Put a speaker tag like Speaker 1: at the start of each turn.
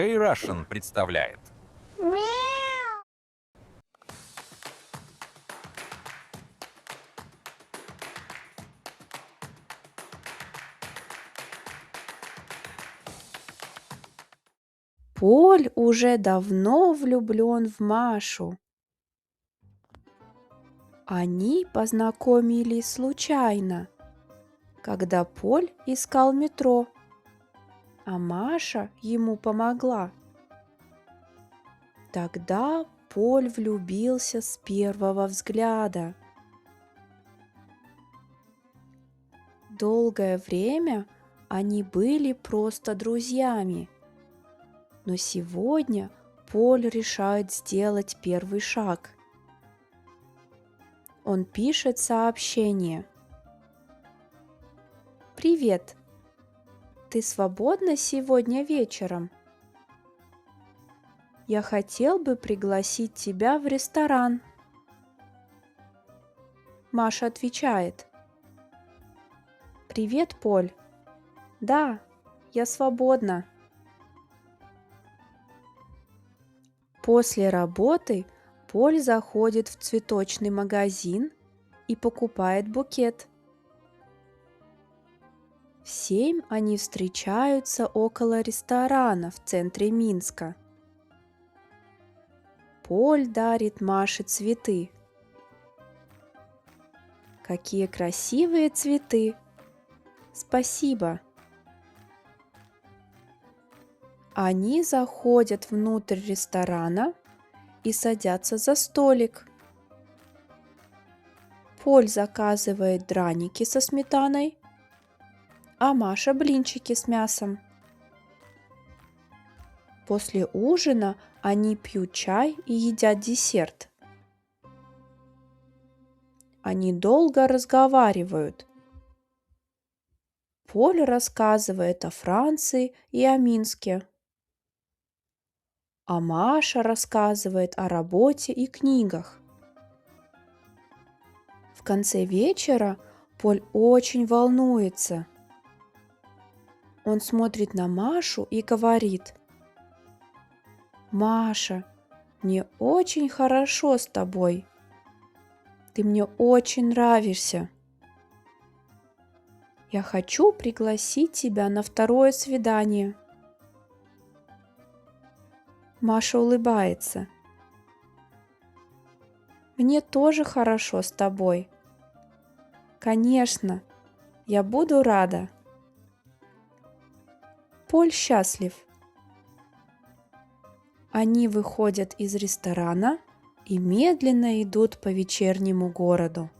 Speaker 1: Hey Russian представляет.
Speaker 2: Поль уже давно влюблен в Машу. Они познакомились случайно, когда Поль искал метро, а Маша ему помогла. Тогда Поль влюбился с первого взгляда. Долгое время они были просто друзьями, но сегодня Поль решает сделать первый шаг. Он пишет сообщение. «Привет! Ты свободна сегодня вечером? Я хотел бы пригласить тебя в ресторан». Маша отвечает. «Привет, Поль. Да, я свободна». После работы Поль заходит в цветочный магазин и покупает букет. В 7 они встречаются около ресторана в центре Минска. Поль дарит Маше цветы. «Какие красивые цветы! Спасибо!» Они заходят внутрь ресторана и садятся за столик. Поль заказывает драники со сметаной, а Маша блинчики с мясом. После ужина они пьют чай и едят десерт. Они долго разговаривают. Поль рассказывает о Франции и о Минске, а Маша рассказывает о работе и книгах. В конце вечера Поль очень волнуется. Он смотрит на Машу и говорит: «Маша, мне очень хорошо с тобой. Ты мне очень нравишься. Я хочу пригласить тебя на второе свидание». Маша улыбается. «Мне тоже хорошо с тобой. Конечно, я буду рада». Поль счастлив. Они выходят из ресторана и медленно идут по вечернему городу.